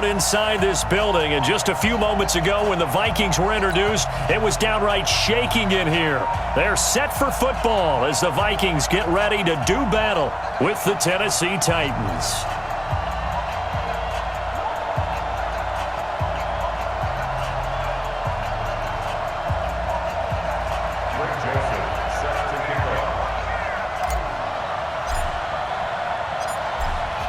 blowout inside this building. And just a few moments ago when the Vikings were introduced, it was downright shaking in here. They're set for football as the Vikings get ready to do battle with the Tennessee Titans.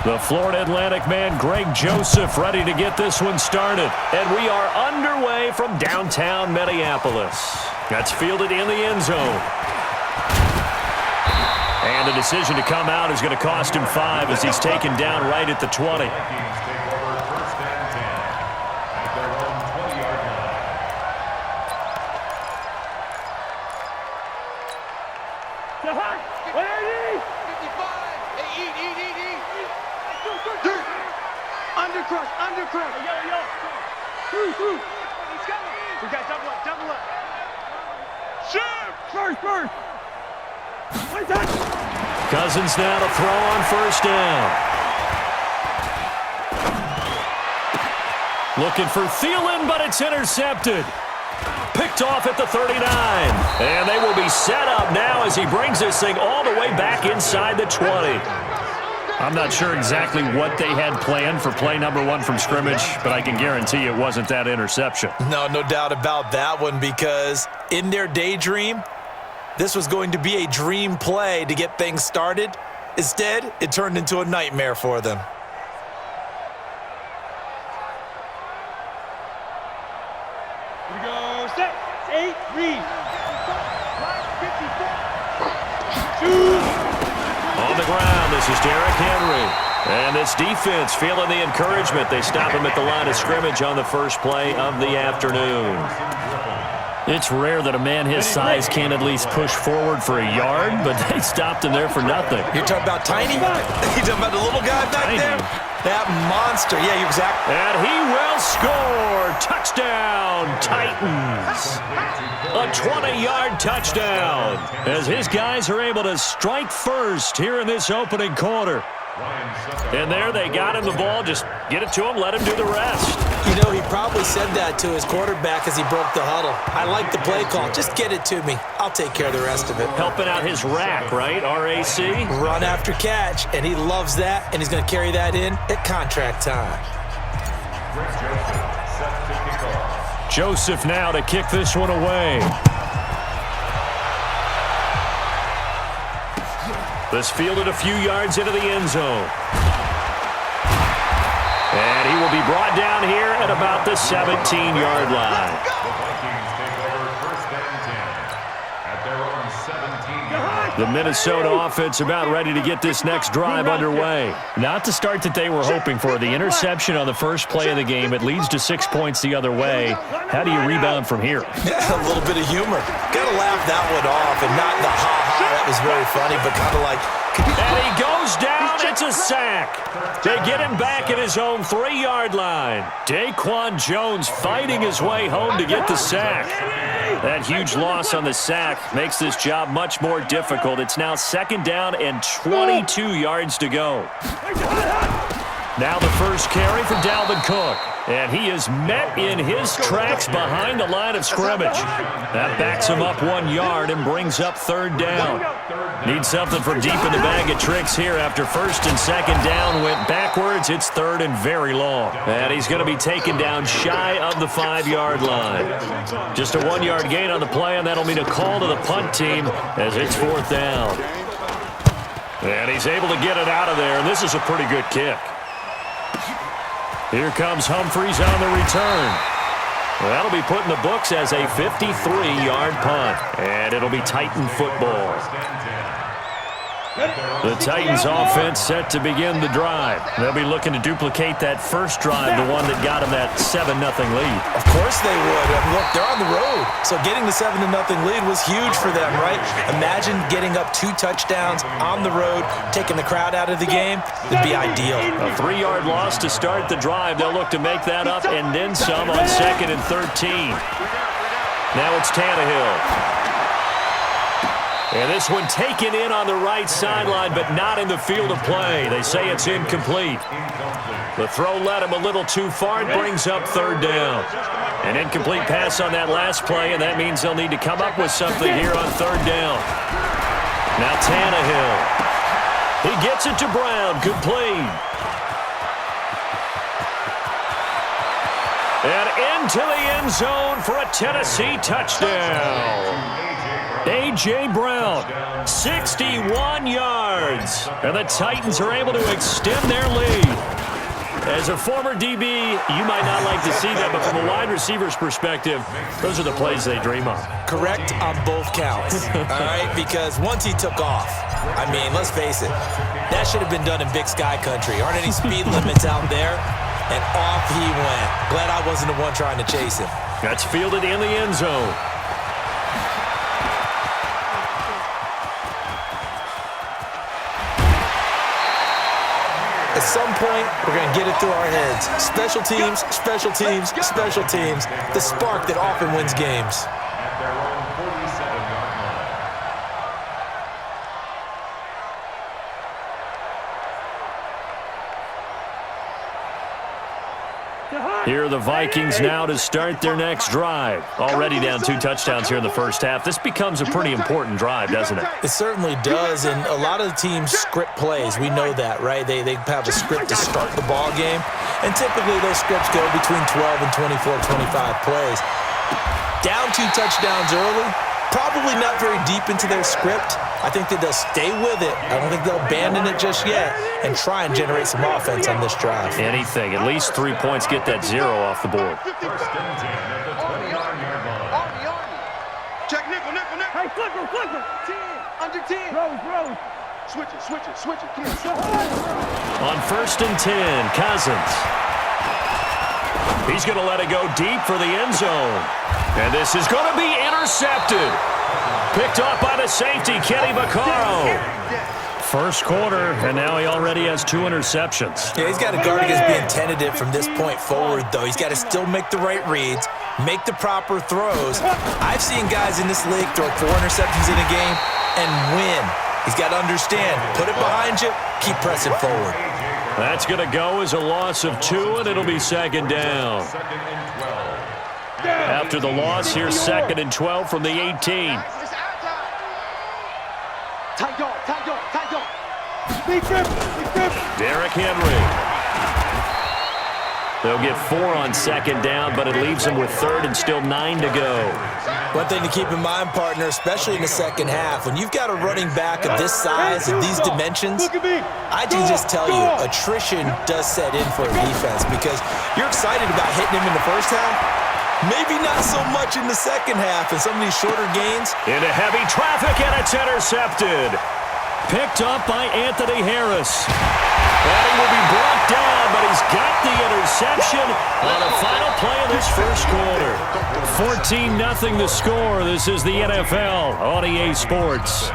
The Florida Atlantic man, Greg Joseph, ready to get this one started. And we are underway from downtown Minneapolis. That's fielded in the end zone. And the decision to come out is going to cost him 5 as he's taken down right at the 20. Undercross. Yo. Through. We got double up. Shoot! First. One touch. Cousins now to throw on first down. Looking for Thielen, but it's intercepted. Picked off at the 39. And they will be set up now as he brings this thing all the way back inside the 20. I'm not sure exactly what they had planned for play number 1 from scrimmage, but I can guarantee it wasn't that interception. No doubt about that one, because in their daydream, this was going to be a dream play to get things started. Instead, it turned into a nightmare for them. Here we go. Set. 8, read. On the ground, this is Derrick Henry. And this defense feeling the encouragement. They stop him at the line of scrimmage on the first play of the afternoon. It's rare that a man his size can't at least push forward for a yard, but they stopped him there for nothing. You're talking about Tiny? You're talking about the little guy back there? That monster. Yeah, you're exactly. And he will score. Touchdown, Titans. A 20-yard touchdown as his guys are able to strike first here in this opening quarter. And there they got him the ball. Just get it to him, let him do the rest. You know, he probably said that to his quarterback as he broke the huddle. I like the play call. Just get it to me. I'll take care of the rest of it. Helping out his rack, right? R-A-C? Run after catch, and he loves that, and he's going to carry that in at contract time. Joseph now to kick this one away. This fielded a few yards into the end zone. And he will be brought down here at about the 17-yard line. The Minnesota offense about ready to get this next drive underway. Not the start that they were hoping for. The interception on the first play of the game. It leads to 6 points the other way. How do you rebound from here? Yeah, a little bit of humor. Got to laugh that one off, and not the ha-ha. That was very funny, but kind of like... And he goes down. It's a sack. They get him back at his own 3-yard line. Daquan Jones fighting his way home to get the sack. That huge loss on the sack makes this job much more difficult. It's now 2nd down and 22 yards to go. Now the first carry for Dalvin Cook. And he is met in his tracks behind the line of scrimmage. That backs him up 1 yard and brings up 3rd down. Need something from deep in the bag of tricks here after 1st and 2nd down went backwards. It's 3rd and very long. And he's going to be taken down shy of the 5-yard line. Just a 1-yard gain on the play, and that'll mean a call to the punt team as it's 4th down. And he's able to get it out of there, and this is a pretty good kick. Here comes Humphries on the return. Well, that'll be put in the books as a 53-yard punt, and it'll be Titan football. The Titans offense set to begin the drive. They'll be looking to duplicate that first drive, the one that got them that 7-0 lead. Of course they would. Look, they're on the road, so getting the 7-0 lead was huge for them, right? Imagine getting up 2 touchdowns on the road, taking the crowd out of the game. It'd be ideal. A 3-yard loss to start the drive. They'll look to make that up and then some on 2nd and 13. Now it's Tannehill. And this one taken in on the right sideline, but not in the field of play. They say it's incomplete. The throw led him a little too far. It brings up third down. An incomplete pass on that last play, and that means they'll need to come up with something here on third down. Now Tannehill. He gets it to Brown. Complete. And into the end zone for a Tennessee touchdown. A.J. Brown, 61 yards. And the Titans are able to extend their lead. As a former DB, you might not like to see that, but from a wide receiver's perspective, those are the plays they dream of. Correct on both counts, all right? Because once he took off, I mean, let's face it, that should have been done in Big Sky Country. Aren't any speed limits out there? And off he went. Glad I wasn't the one trying to chase him. That's fielded in the end zone. At some point, we're going to get it through our heads. Special teams, special teams, special teams. The spark that often wins games. Here are the Vikings now to start their next drive. Already down 2 touchdowns here in the first half. This becomes a pretty important drive, doesn't it? It certainly does, and a lot of the teams script plays. We know that, right? They have a script to start the ball game, and typically those scripts go between 12 and 24, 25 plays. Down 2 touchdowns early, probably not very deep into their script. I think that they'll stay with it. I don't think they'll abandon it just yet and try and generate some offense on this drive. Anything. At least 3 points. Get that 0 off the board. Check nickel, nickel, nickel. Hey, flipper, flipper. 10, under 10. Rose. Switch it. On 1st and 10, Cousins. He's going to let it go deep for the end zone. And this is going to be intercepted. Picked off by the safety, Kenny Vaccaro. First quarter, and now he already has 2 interceptions. Yeah, he's got to guard against being tentative from this point forward, though. He's got to still make the right reads, make the proper throws. I've seen guys in this league throw 4 interceptions in a game and win. He's got to understand, put it behind you, keep pressing forward. That's going to go as a loss of 2, and it'll be 2nd down. After the loss, here's 2nd and 12 from the 18. Tight dog. Big grip. Derrick Henry. They'll get 4 on 2nd down, but it leaves them with 3rd and still 9 to go. One thing to keep in mind, partner, especially in the second half, when you've got a running back of this size, of these dimensions, I can just tell you, attrition does set in for a defense because you're excited about hitting him in the first half. Maybe not so much in the second half and some of these shorter gains. Into heavy traffic, and it's intercepted. Picked up by Anthony Harris. And he will be brought down, but he's got the interception on the final play of this first quarter. 14-0 the score. This is the NFL on EA Sports.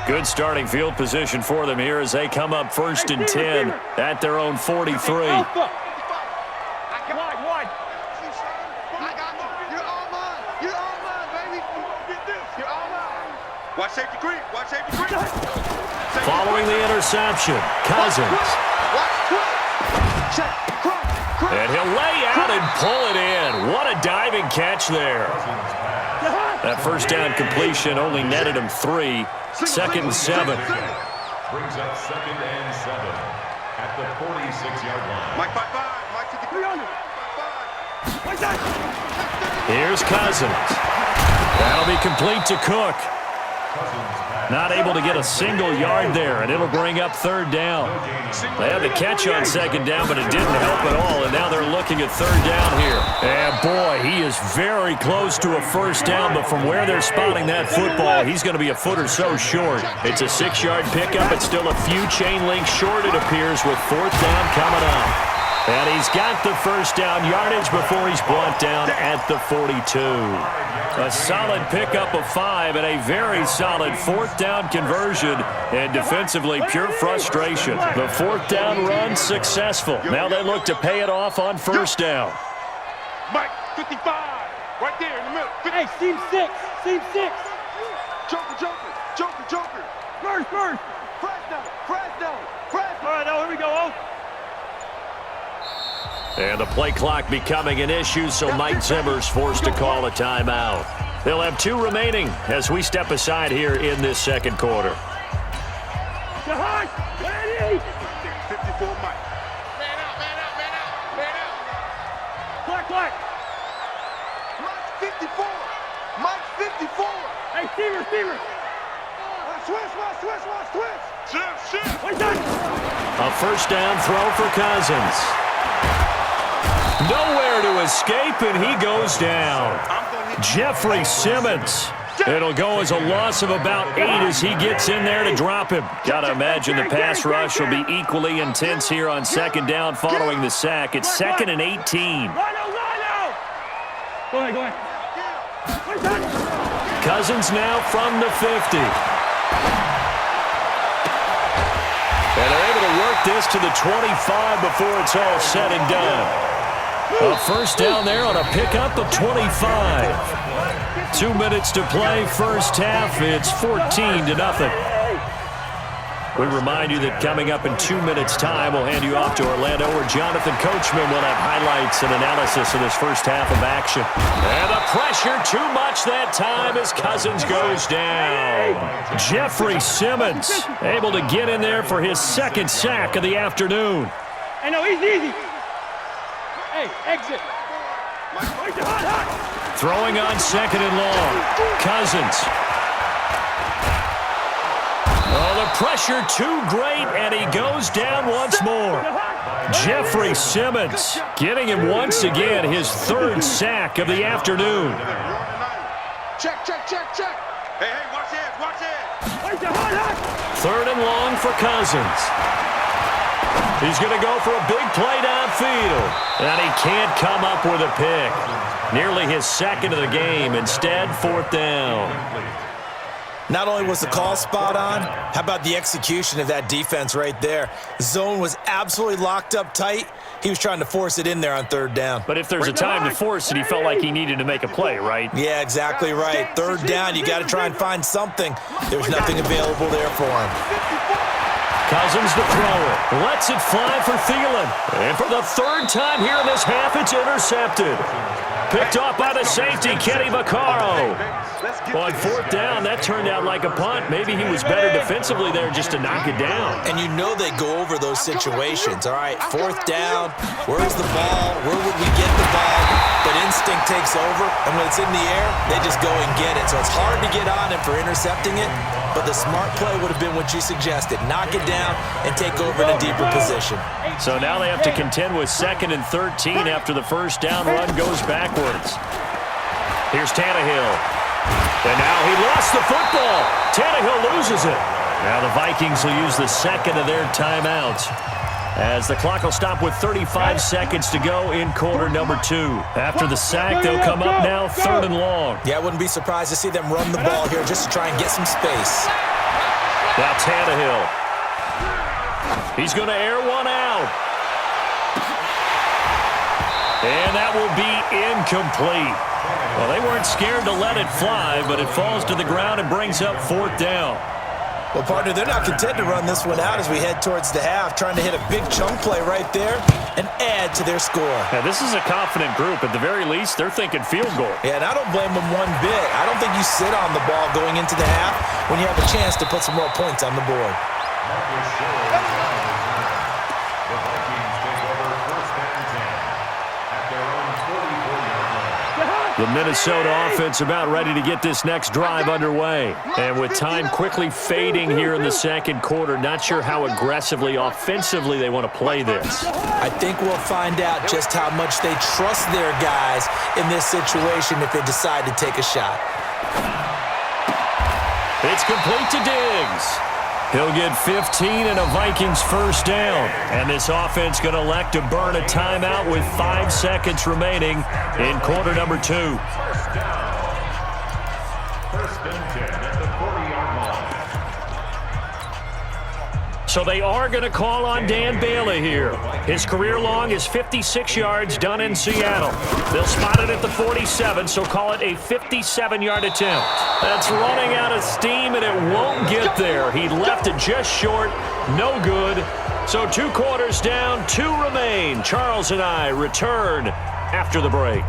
Good starting field position for them here as they come up 1st and 10 at their own 43. Following the interception, Cousins. And he'll lay out and pull it in. What a diving catch there. That first down completion only netted him 3. 2nd and 7. Brings up 2nd and 7 at the 46-yard line. Mike 5-5. Mike to the 300. 5-5. Here's Cousins. That'll be complete to Cook. Not able to get a single yard there, and it'll bring up 3rd down. They had the catch on 2nd down, but it didn't help at all, and now they're looking at 3rd down here. And boy, he is very close to a 1st down, but from where they're spotting that football, he's going to be a foot or so short. It's a 6-yard pickup. It's still a few chain links short, it appears, with 4th down coming up. And he's got the 1st down yardage before he's brought down at the 42. A solid pickup of 5 and a very solid 4th down conversion. And defensively, pure frustration. The 4th down run successful. Now they look to pay it off on 1st down. Mike 55. Right there in the middle. Hey, seam 6. Seam 6. Joker, Joker. Joker, Joker. First. Fresno. All right, now here we go. Oh. And the play clock becoming an issue, so Mike Zimmer's forced to call a timeout. They'll have 2 remaining as we step aside here in this second quarter. Ready? 54 Mike. Man out. Black. Mike 54. Hey, Steamer. Switch. A first down throw for Cousins. Nowhere to escape, and he goes down. Jeffrey Simmons. It'll go as a loss of about 8 as he gets in there to drop him. Gotta imagine the pass rush will be equally intense here on second down following the sack. It's 2nd and 18. Go ahead. Cousins now from the 50. And they're able to work this to the 25 before it's all said and done. A first down there on a pickup of 25. 2 minutes to play first half. It's 14-0. We remind you that coming up in 2 minutes' time, we'll hand you off to Orlando, where Jonathan Coachman will have highlights and analysis of this first half of action. And the pressure too much that time as Cousins goes down. Jeffrey Simmons able to get in there for his 2nd sack of the afternoon. Hey, no, easy. Hey, exit. Hot. Throwing on 2nd and long. Cousins. Oh, the pressure too great, and he goes down once more. Jeffrey Simmons getting him once again his 3rd sack of the afternoon. Check. Hey, watch it. 3rd and long for Cousins. He's going to go for a big play downfield, and he can't come up with a pick. Nearly his 2nd of the game. Instead, 4th down. Not only was the call spot on, how about the execution of that defense right there? Zone was absolutely locked up tight. He was trying to force it in there on 3rd down. But if there's a time to force it, he felt like he needed to make a play, right? Yeah, exactly right. 3rd down, you got to try and find something. There's nothing available there for him. Cousins to throw it. Lets it fly for Thielen. And for the 3rd time here in this half, it's intercepted. Picked off by the safety, Kenny Vaccaro. On 4th down, that turned out like a punt. Maybe he was better defensively there just to knock it down. And you know they go over those situations. All right, 4th down, where's the ball? Where would we get the ball? But instinct takes over, and when it's in the air, they just go and get it. So it's hard to get on him for intercepting it, but the smart play would have been what you suggested. Knock it down and take over in a deeper position. So now they have to contend with 2nd and 13 after the first down run goes backwards. Here's Tannehill. And now he lost the football. Tannehill loses it. Now the Vikings will use the 2nd of their timeouts, as the clock will stop with 35 seconds to go in quarter number 2. After the sack, they'll come up now 3rd and long. Yeah, I wouldn't be surprised to see them run the ball here just to try and get some space. Now Tannehill. He's going to air one out. And that will be incomplete. Well, they weren't scared to let it fly, but it falls to the ground and brings up 4th down. Well, partner, they're not content to run this one out as we head towards the half, trying to hit a big chunk play right there and add to their score. Now, this is a confident group. At the very least, they're thinking field goal. Yeah, and I don't blame them one bit. I don't think you sit on the ball going into the half when you have a chance to put some more points on the board. The Minnesota offense about ready to get this next drive underway. And with time quickly fading here in the second quarter, not sure how aggressively, offensively they want to play this. I think we'll find out just how much they trust their guys in this situation if they decide to take a shot. It's complete to Diggs. He'll get 15 and a Vikings first down. And this offense going to elect to burn a timeout with 5 seconds remaining in quarter number 2. First and 10 at the 40-yard line. So they are going to call on Dan Bailey here. His career long is 56 yards done in Seattle. They'll spot it at the 47, so call it a 57-yard attempt. That's running out of steam, and it won't get there. He left it just short. No good. So 2 quarters down, 2 remain. Charles and I return after the break.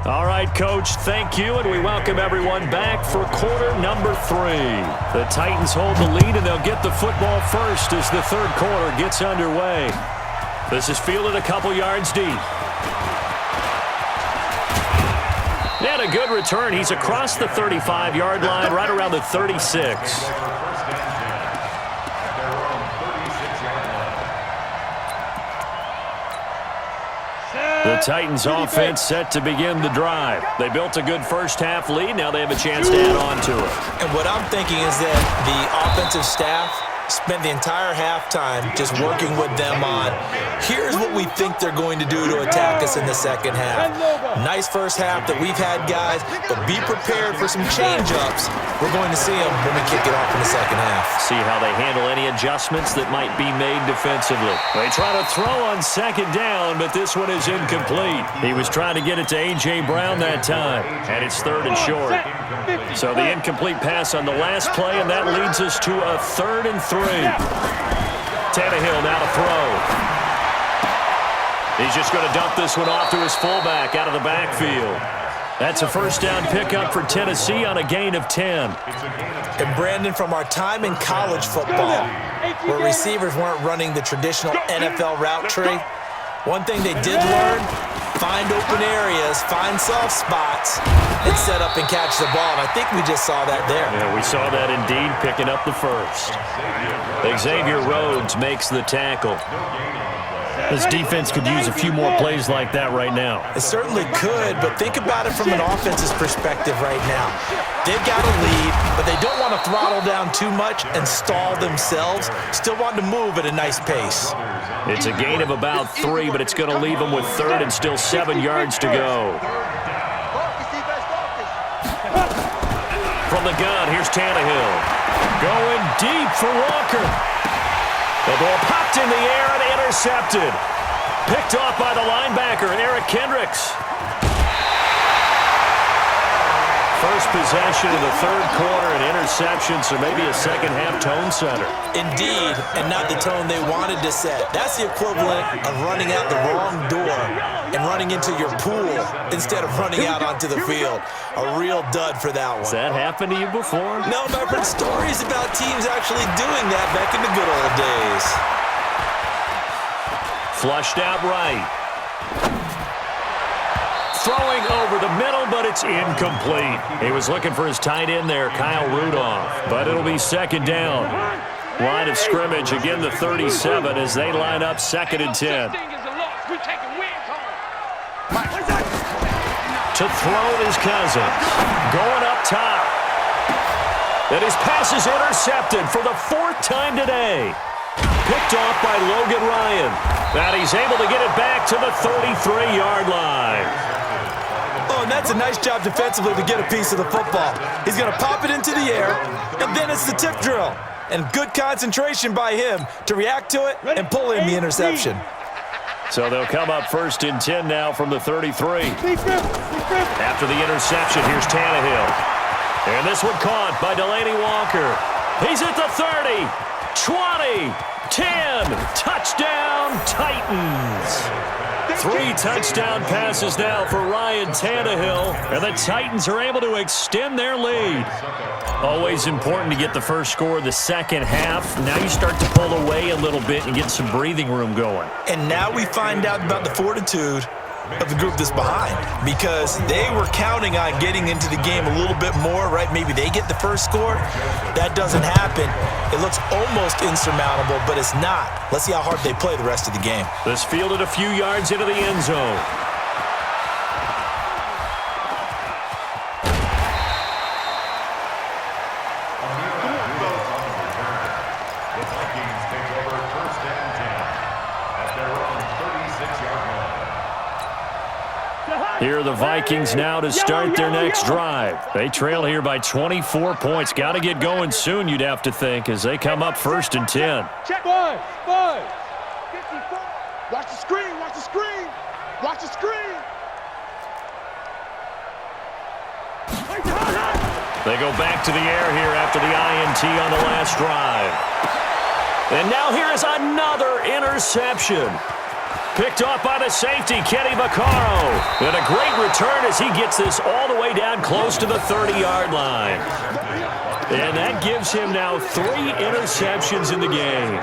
All right, Coach, thank you, and we welcome everyone back for quarter number 3. The Titans hold the lead, and they'll get the football first as the third quarter gets underway. This is fielded a couple yards deep. And a good return. He's across the 35-yard line, right around the 36. The Titans offense set to begin the drive. They built a good first-half lead. Now they have a chance to add on to it. And what I'm thinking is that the offensive staff spent the entire halftime just working with them on, here's what we think they're going to do to attack us in the second half. Nice first half that we've had, guys, but be prepared for some change-ups. We're going to see them when we kick it off in the second half. See how they handle any adjustments that might be made defensively. They try to throw on second down, but this one is incomplete. He was trying to get it to A.J. Brown that time, and it's third and short. So the incomplete pass on the last play, and that leads us to a 3rd and 3. Tannehill now to throw. He's just going to dump this one off to his fullback out of the backfield. That's a first down pickup for Tennessee on a gain of 10. And Brandon, from our time in college football, where receivers weren't running the traditional NFL route tree, one thing they did learn, find open areas, find soft spots, and set up and catch the ball. And I think we just saw that there. Yeah, we saw that indeed, picking up the first. Xavier Rhodes makes the tackle. This defense could use a few more plays like that right now. It certainly could, but think about it from an offense's perspective right now. They've got a lead, but they don't want to throttle down too much and stall themselves. Still want to move at a nice pace. It's a gain of about 3, but it's going to leave them with 3rd and still 7 yards to go. From the gun, here's Tannehill. Going deep for Walker. The ball popped in the air and intercepted. Picked off by the linebacker, Eric Kendricks. First possession of the third quarter, an interception, so maybe a second-half tone setter. Indeed, and not the tone they wanted to set. That's the equivalent of running out the wrong door and running into your pool instead of running out onto the field. A real dud for that one. Has that happened to you before? No, but I've heard stories about teams actually doing that back in the good old days. Flushed out right. Throwing over the middle, but it's incomplete. He was looking for his tight end there, Kyle Rudolph. But it'll be second down. Line of scrimmage, again the 37 as they line up 2nd and 10. To throw is Cousins. Going up top. And his pass is intercepted for the 4th time today. Picked off by Logan Ryan. And he's able to get it back to the 33-yard line. Oh, and that's a nice job defensively to get a piece of the football. He's going to pop it into the air, and then it's the tip drill. And good concentration by him to react to it and pull in the interception. So they'll come up 1st and 10 now from the 33. After the interception, here's Tannehill. And this one caught by Delaney Walker. He's at the 30, 20, 10. Touchdown, Titans. 3 touchdown passes now for Ryan Tannehill, and the Titans are able to extend their lead. Always important to get the first score of the second half. Now you start to pull away a little bit and get some breathing room going. And now we find out about the fortitude of the group that's behind, because they were counting on getting into the game a little bit more, right? Maybe they get the first score. That doesn't happen. It looks almost insurmountable, but it's not. Let's see how hard they play the rest of the game. This fielded a few yards into the end zone. The Vikings take over 1st and 10 at their own 36-yard line. Here are the Vikings now to start their next drive. They trail here by 24 points. Got to get going soon, you'd have to think, as they come up 1st and 10. Check 5. 54. Watch the screen. Watch the screen. Watch the screen. They go back to the air here after the INT on the last drive. And now here is another interception. Picked off by the safety, Kenny Vaccaro. And a great return as he gets this all the way down close to the 30-yard line. And that gives him now 3 interceptions in the game.